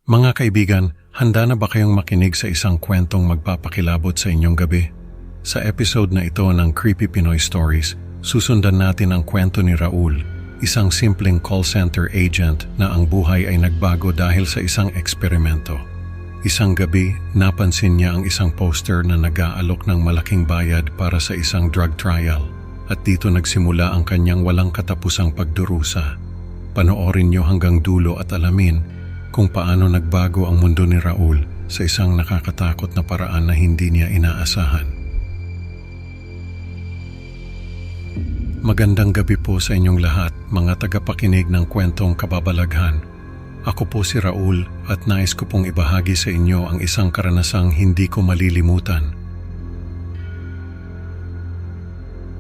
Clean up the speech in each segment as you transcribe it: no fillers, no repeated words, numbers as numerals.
Mga kaibigan, handa na ba kayong makinig sa isang kwentong magpapakilabot sa inyong gabi? Sa episode na ito ng Creepy Pinoy Stories, susundan natin ang kwento ni Raul, isang simpleng call center agent na ang buhay ay nagbago dahil sa isang eksperimento. Isang gabi, napansin niya ang isang poster na nag-aalok ng malaking bayad para sa isang drug trial at dito nagsimula ang kanyang walang katapusang pagdurusa. Panoorin niyo hanggang dulo at alamin kung paano nagbago ang mundo ni Raul sa isang nakakatakot na paraan na hindi niya inaasahan. Magandang gabi po sa inyong lahat, mga tagapakinig ng kwentong kababalaghan. Ako po si Raul at nais ko pong ibahagi sa inyo ang isang karanasang hindi ko malilimutan.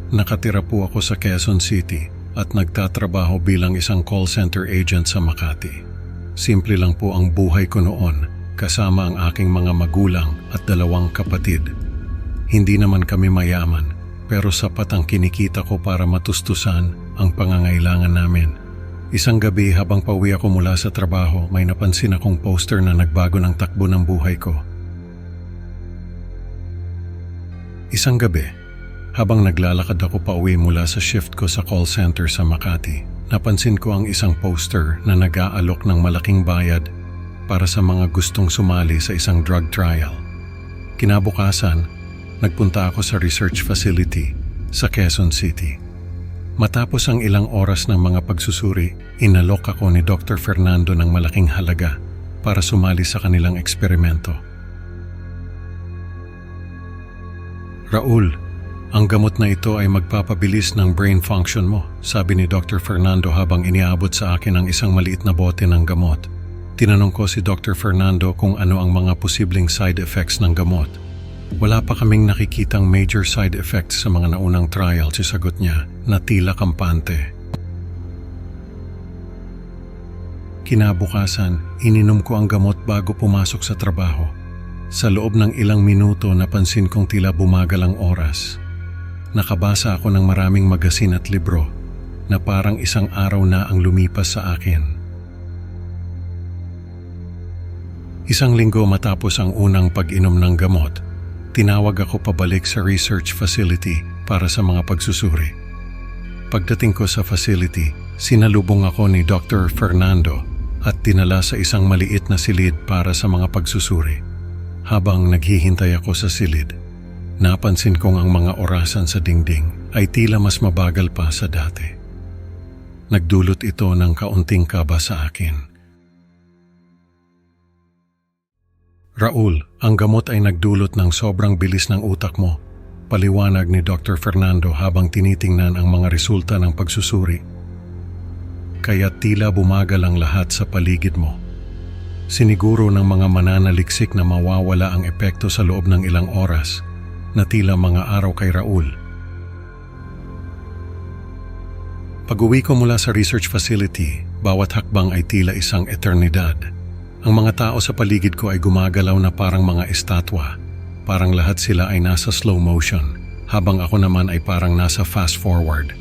Nakatira po ako sa Quezon City at nagtatrabaho bilang isang call center agent sa Makati. Simple lang po ang buhay ko noon kasama ang aking mga magulang at 2 kapatid. Hindi naman kami mayaman pero sapat ang kinikita ko para matustusan ang pangangailangan namin. Isang gabi habang pauwi ako mula sa trabaho, may napansin akong poster na nagbago ng takbo ng buhay ko. Isang gabi, habang naglalakad ako pauwi mula sa shift ko sa call center sa Makati, napansin ko ang isang poster na nag-aalok ng malaking bayad para sa mga gustong sumali sa isang drug trial. Kinabukasan, nagpunta ako sa research facility sa Quezon City. Matapos ang ilang oras ng mga pagsusuri, inalok ako ni Dr. Fernando ng malaking halaga para sumali sa kanilang eksperimento. Raul, ang gamot na ito ay magpapabilis ng brain function mo, sabi ni Dr. Fernando habang iniabot sa akin ang isang maliit na bote ng gamot. Tinanong ko si Dr. Fernando kung ano ang mga posibleng side effects ng gamot. Wala pa kaming nakikitang major side effects sa mga naunang trial, sagot niya na tila kampante. Kinabukasan, ininom ko ang gamot bago pumasok sa trabaho. Sa loob ng ilang minuto napansin kong tila bumagal ang oras. Nakabasa ako ng maraming magasin at libro na parang isang araw na ang lumipas sa akin. Isang linggo matapos ang unang pag-inom ng gamot, tinawag ako pabalik sa research facility para sa mga pagsusuri. Pagdating ko sa facility, sinalubong ako ni Dr. Fernando at dinala sa isang maliit na silid para sa mga pagsusuri. Habang naghihintay ako sa silid, napansin kong ang mga orasan sa dingding ay tila mas mabagal pa sa dati. Nagdulot ito ng kaunting kaba sa akin. Raul, ang gamot ay nagdulot ng sobrang bilis ng utak mo, paliwanag ni Dr. Fernando habang tinitingnan ang mga resulta ng pagsusuri. Kaya tila bumagal ang lahat sa paligid mo. Siniguro ng mga mananaliksik na mawawala ang epekto sa loob ng ilang oras, na tila mga araw kay Raul. Pag-uwi ko mula sa research facility, bawat hakbang ay tila isang eternidad. Ang mga tao sa paligid ko ay gumagalaw na parang mga estatwa. Parang lahat sila ay nasa slow motion, habang ako naman ay parang nasa fast forward.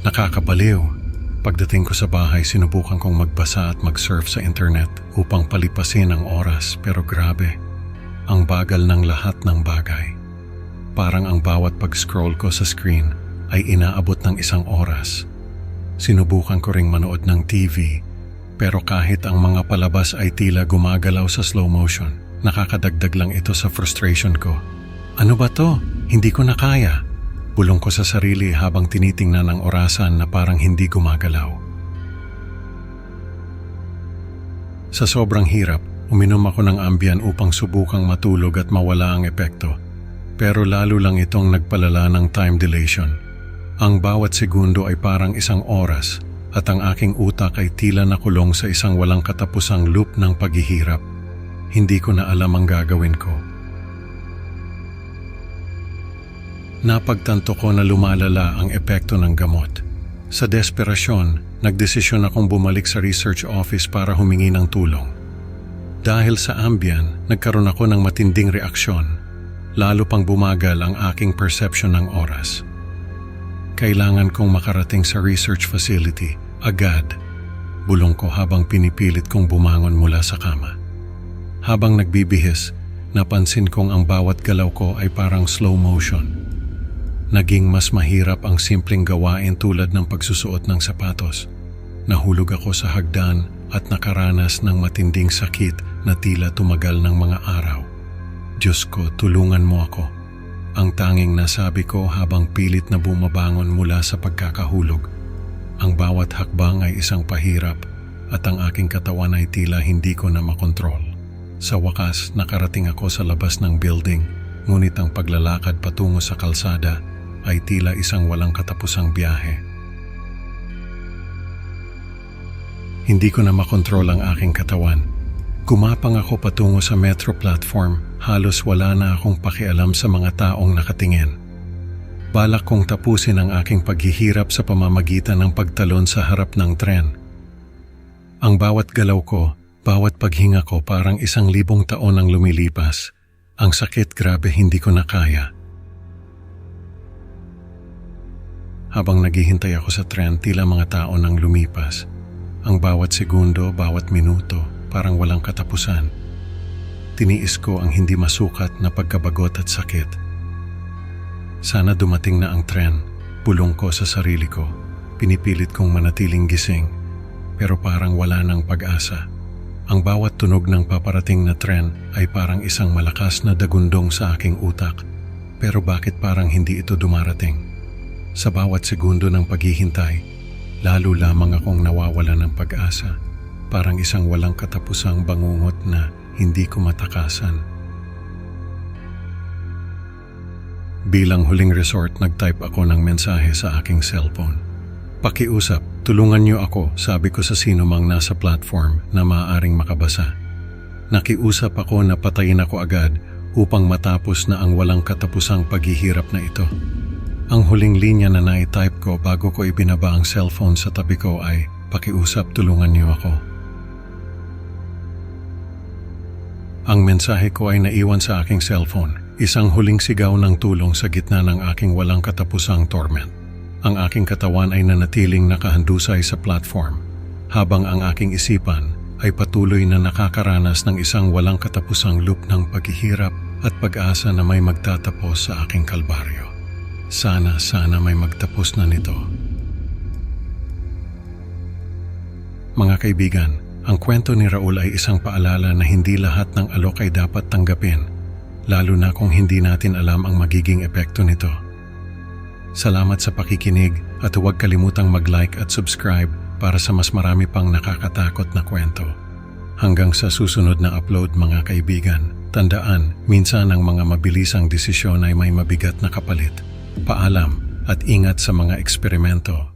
Nakakabaliw. Pagdating ko sa bahay, sinubukan kong magbasa at mag-surf sa internet upang palipasin ang oras, pero grabe, ang bagal ng lahat ng bagay. Parang ang bawat pag-scroll ko sa screen ay inaabot ng 1 oras. Sinubukan ko ring manood ng TV, pero kahit ang mga palabas ay tila gumagalaw sa slow motion, nakakadagdag lang ito sa frustration ko. Ano ba to? Hindi ko na kaya. Bulong ko sa sarili habang tinitingnan ang orasan na parang hindi gumagalaw. Sa sobrang hirap, uminom ako ng Ambien upang subukang matulog at mawala ang epekto. Pero lalo lang itong nagpalala ng time dilation. Ang bawat segundo ay parang 1 oras at ang aking utak ay tila nakulong sa isang walang katapusang loop ng paghihirap. Hindi ko na alam ang gagawin ko. Napagtanto ko na lumalala ang epekto ng gamot. Sa desperasyon, nagdesisyon akong bumalik sa research office para humingi ng tulong. Dahil sa Ambien, nagkaroon ako ng matinding reaksyon. Lalo pang bumagal ang aking perception ng oras. Kailangan kong makarating sa research facility agad. Bulong ko habang pinipilit kong bumangon mula sa kama. Habang nagbibihis, napansin kong ang bawat galaw ko ay parang slow motion. Naging mas mahirap ang simpleng gawain tulad ng pagsusuot ng sapatos. Nahulog ako sa hagdan at nakaranas ng matinding sakit na tila tumagal ng mga araw. Diyos ko, tulungan mo ako. Ang tanging nasabi ko habang pilit na bumabangon mula sa pagkakahulog. Ang bawat hakbang ay isang pahirap at ang aking katawan ay tila hindi ko na makontrol. Sa wakas, nakarating ako sa labas ng building, ngunit ang paglalakad patungo sa kalsada ay tila isang walang katapusang biyahe. Hindi ko na makontrol ang aking katawan. Gumapang ako patungo sa metro platform, halos wala na akong pakialam sa mga taong nakatingin. Balak kong tapusin ang aking paghihirap sa pamamagitan ng pagtalon sa harap ng tren. Ang bawat galaw ko, bawat paghinga ko parang 1,000 taon ang lumilipas. Ang sakit, grabe, hindi ko na kaya. Habang naghihintay ako sa tren, tila mga tao nang lumipas. Ang bawat segundo, bawat minuto, parang walang katapusan. Tiniis ko ang hindi masukat na pagkabagot at sakit. Sana dumating na ang tren, bulong ko sa sarili ko. Pinipilit kong manatiling gising, pero parang wala nang pag-asa. Ang bawat tunog ng paparating na tren ay parang isang malakas na dagundong sa aking utak. Pero bakit parang hindi ito dumarating? Sa bawat segundo ng paghihintay, lalo lamang akong nawawala ng pag-asa. Parang isang walang katapusang bangungot na hindi ko matakasan. Bilang huling resort, nag-type ako ng mensahe sa aking cellphone. Pakiusap, tulungan niyo ako, sabi ko sa sino mang nasa platform na maaaring makabasa. Nakiusap ako na patayin ako agad upang matapos na ang walang katapusang paghihirap na ito. Ang huling linya na na-type ko bago ko ibinaba ang cellphone sa tabi ko ay, pakiusap, tulungan niyo ako. Ang mensahe ko ay naiwan sa aking cellphone, isang huling sigaw ng tulong sa gitna ng aking walang katapusang torment. Ang aking katawan ay nanatiling nakahandusay sa platform, habang ang aking isipan ay patuloy na nakakaranas ng isang walang katapusang loop ng paghihirap at pag-asa na may magtatapos sa aking kalbaryo. Sana may magtapos na nito. Mga kaibigan, ang kwento ni Raul ay isang paalala na hindi lahat ng alok ay dapat tanggapin, lalo na kung hindi natin alam ang magiging epekto nito. Salamat sa pakikinig at huwag kalimutang mag-like at subscribe para sa mas marami pang nakakatakot na kwento. Hanggang sa susunod na upload, mga kaibigan, tandaan, minsan ang mga mabilisang desisyon ay may mabigat na kapalit. Paalam at ingat sa mga eksperimento.